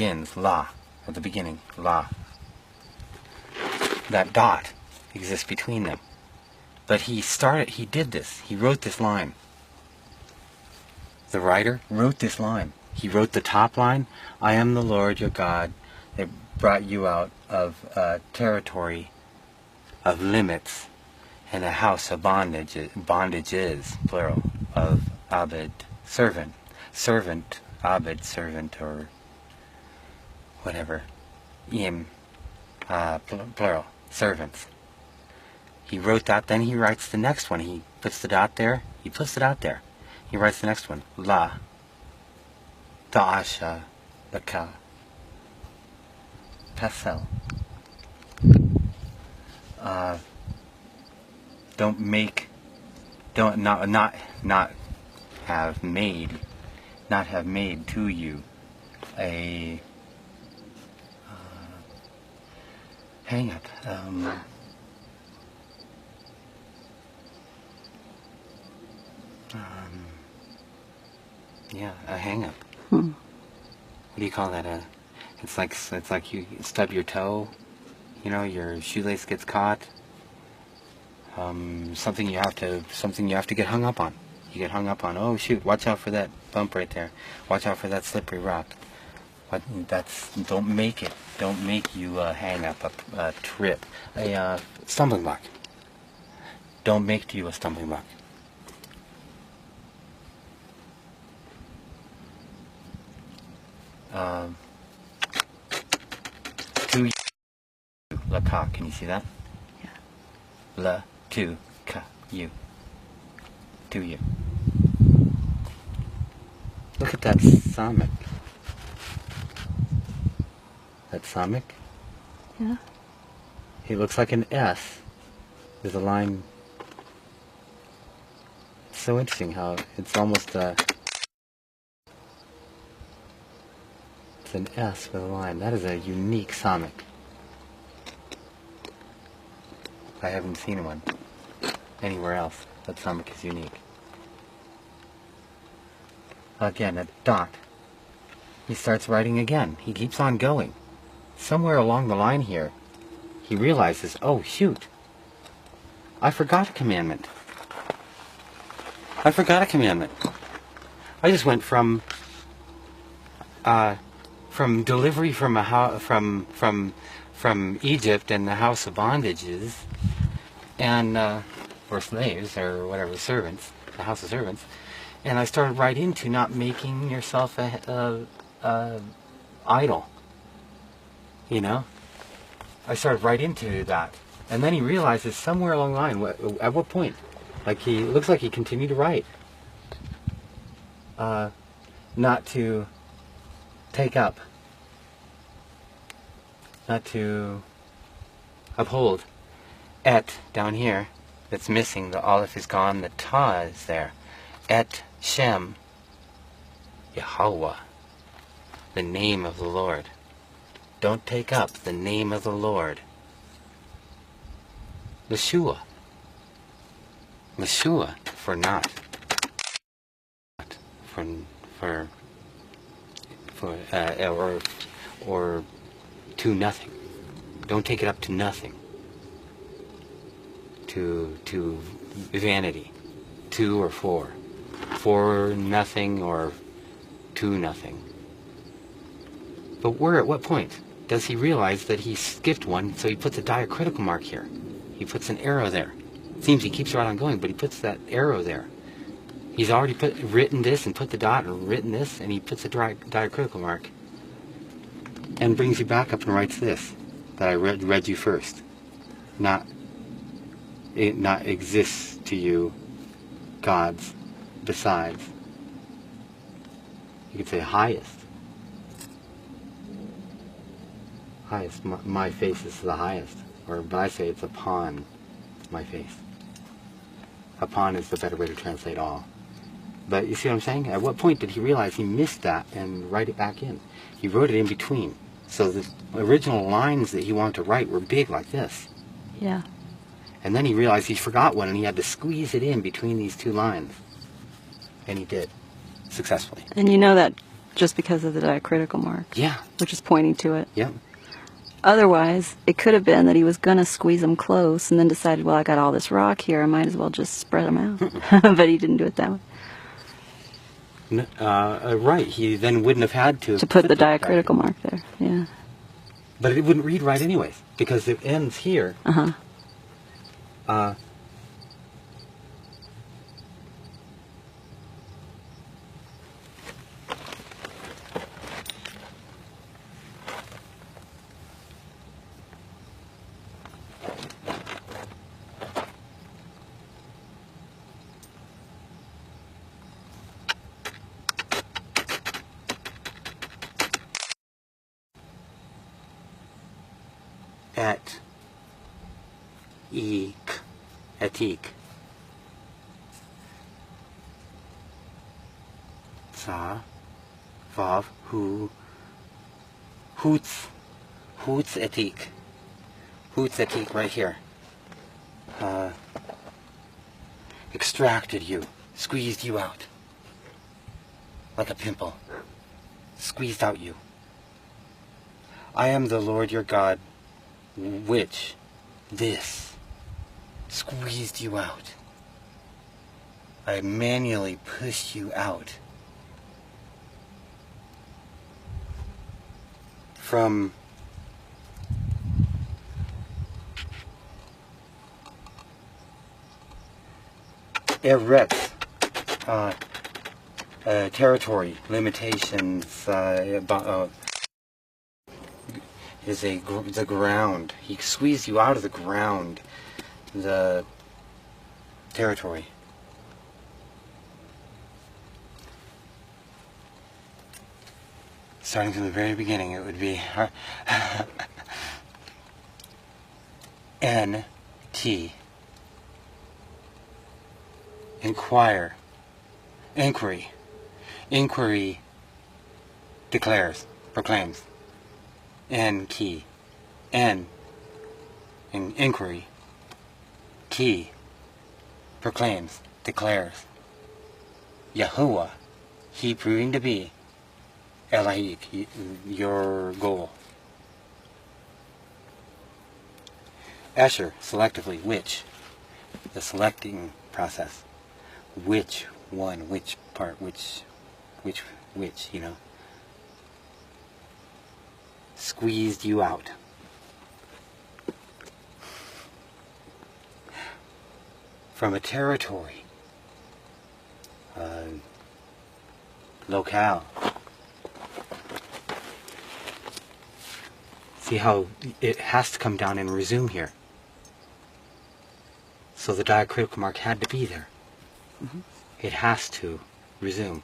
begins, La, at the beginning, La. That dot exists between them. But he did this. He wrote this line. The writer wrote this line. He wrote the top line, I am the Lord your God that brought you out of a territory of limits and a house of bondage. Bondage is, plural, of Abed, servant. Servant, Abed, servant, or whatever. Plural, servants. He wrote that, then he writes the next one. He puts the dot there, he puts it out there. He writes the next one, La, Ta'asha, Laka, Pasel. Not have made to you a hang up. Yeah, a hang up. What do you call that? It's like you stub your toe. You know, your shoelace gets caught. Something you have to get hung up on. You get hung up on. Oh shoot! Watch out for that bump right there. Watch out for that slippery rock. Don't make you hang up a trip, a stumbling block. Don't make you a stumbling block. To you, la ka. Can you see that? Yeah. La to ka you. To you. Look at that samik. That samik? Yeah. It looks like an S. There's a line. It's so interesting how it's almost it's an S with a line. That is a unique samik. I haven't seen one anywhere else. That samik is unique. Again, a dot. He starts writing again. He keeps on going. Somewhere along the line here, he realizes, oh shoot, I forgot a commandment. I just went from delivery from from Egypt and the house of bondages, and or slaves or whatever, servants, the house of servants, and I started right into not making yourself a idol. You know, I started right into that, and then he realizes somewhere along the line. At what point? Like he looks like he continued to write. Not to take up. Not to uphold. Et down here, that's missing. The aleph is gone. The ta is there. Et Shem, Yahweh, the name of the Lord. Don't take up the name of the Lord. Yeshua. Yeshua, for not. Or to nothing. Don't take it up to nothing. To vanity. To or for. For nothing or to nothing. But where, at what point does he realize that he skipped one, so he puts a diacritical mark here. He puts an arrow there. It seems he keeps right on going, but he puts that arrow there. He's already written this and put the dot and written this, and he puts a diacritical mark and brings you back up and writes this that I read you first. It not exists to you gods besides. You could say highest. Highest. My face is the highest. But I say it's upon my face. Upon is the better way to translate all. But you see what I'm saying? At what point did he realize he missed that and write it back in? He wrote it in between. So the original lines that he wanted to write were big like this. Yeah. And then he realized he forgot one and he had to squeeze it in between these two lines. And he did. Successfully. And you know that just because of the diacritical mark, Yeah. which is pointing to it. Yep. Otherwise, it could have been that he was going to squeeze them close and then decided, well, I got all this rock here, I might as well just spread them out. But he didn't do it that way. Right. He then wouldn't have had to Put the diacritical mark there, yeah. But it wouldn't read right anyways, because it ends here. Et, eek, etik. Za, vav, hu, hoots, etik. Hoots etik right here. Extracted you, squeezed you out. Like a pimple. Squeezed out you. I am the Lord your God, which, this, squeezed you out. I manually pushed you out. From Eretz, territory, limitations, is the ground. He squeezed you out of the ground, the territory. Starting from the very beginning, it would be N-T. Inquire. Inquiry. Inquiry declares, proclaims. N key. N in inquiry. Key proclaims, declares. Yahuwah, he proving to be Elahik, your goal. Escher, selectively, which, the selecting process. Which one, which part, which, you know. Squeezed you out. From a territory. Locale. See how it has to come down and resume here. So the diacritical mark had to be there. It has to resume.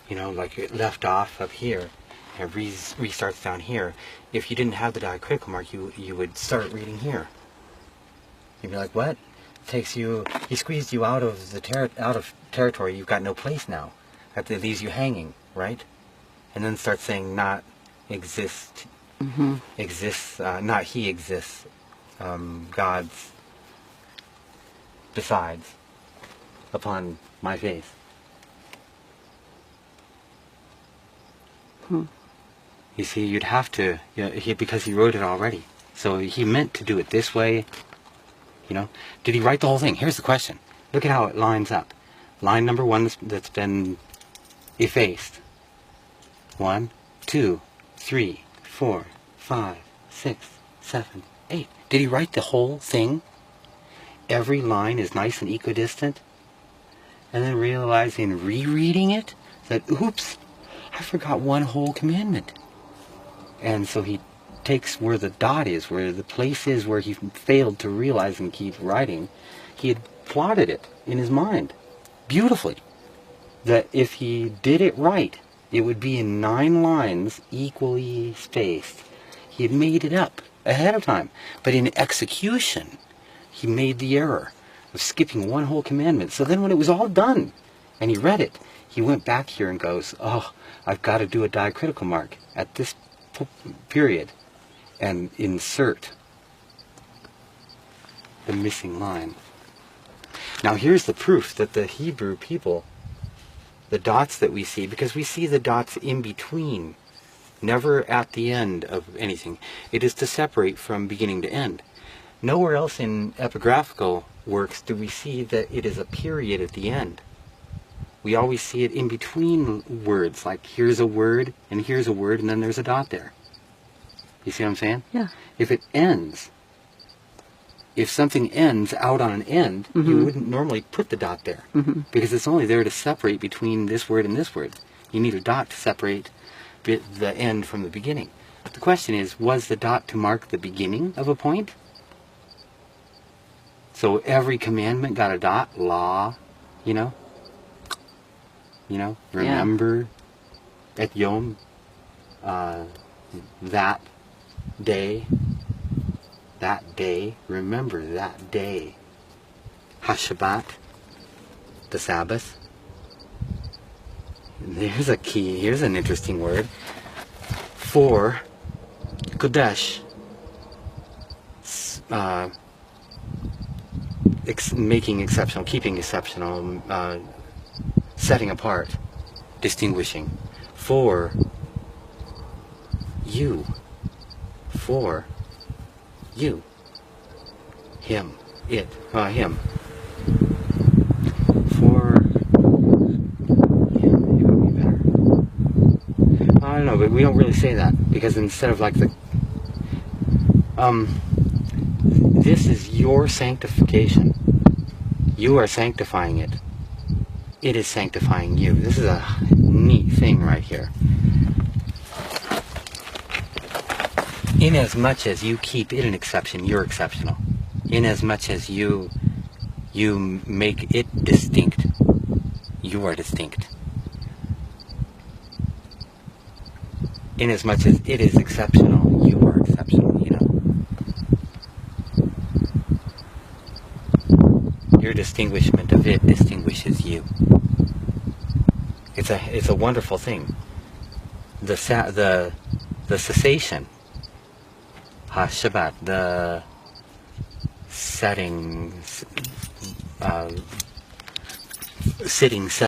You know, like it left off up here. It restarts down here. If you didn't have the diacritical mark, you would start reading here. You'd be like, what? He squeezed you out of the territory. You've got no place now. That leaves you hanging, right? And then starts saying not exist, exists, not he exists, God's besides upon my face. You see, you'd have to, because he wrote it already. So he meant to do it this way, you know. Did he write the whole thing? Here's the question. Look at how it lines up. Line number one that's been effaced. 1, 2, 3, 4, 5, 6, 7, 8. Did he write the whole thing? Every line is nice and equidistant? And then realizing, rereading it, that, oops, I forgot one whole commandment. And so he takes where the dot is, where the place is where he failed to realize and keep writing. He had plotted it in his mind beautifully. That if he did it right, it would be in 9 lines, equally spaced. He had made it up ahead of time. But in execution, he made the error of skipping one whole commandment. So then when it was all done, and he read it, he went back here and goes, oh, I've got to do a diacritical mark at this period and insert the missing line. Now here's the proof that the Hebrew people the dots that we see, because we see the dots in between, never at the end of anything. It is to separate from beginning to end. Nowhere else in epigraphical works do we see that it is a period at the end. We always see it in between words, like here's a word, and here's a word, and then there's a dot there. You see what I'm saying? Yeah. If it ends, if something ends out on an end, you wouldn't normally put the dot there, because it's only there to separate between this word and this word. You need a dot to separate the end from the beginning. But the question is, was the dot to mark the beginning of a point? So every commandment got a dot, law, you know, remember, et yom, that day, remember that day. HaShabbat, the Sabbath. There's a key, here's an interesting word. For, Kodesh, making exceptional, keeping exceptional, setting apart, distinguishing. For you, him, it, him. For him, it would be better. I don't know, but we don't really say that, because instead of like the, this is your sanctification. You are sanctifying it. It is sanctifying you. This is a neat thing right here. Inasmuch as you keep it an exception, you're exceptional. Inasmuch as you make it distinct, you are distinct. Inasmuch as it is exceptional, you are exceptional, you know. Your distinguishment of it distinguishes you. It's a wonderful thing. The cessation, HaShabbat, the setting, sitting,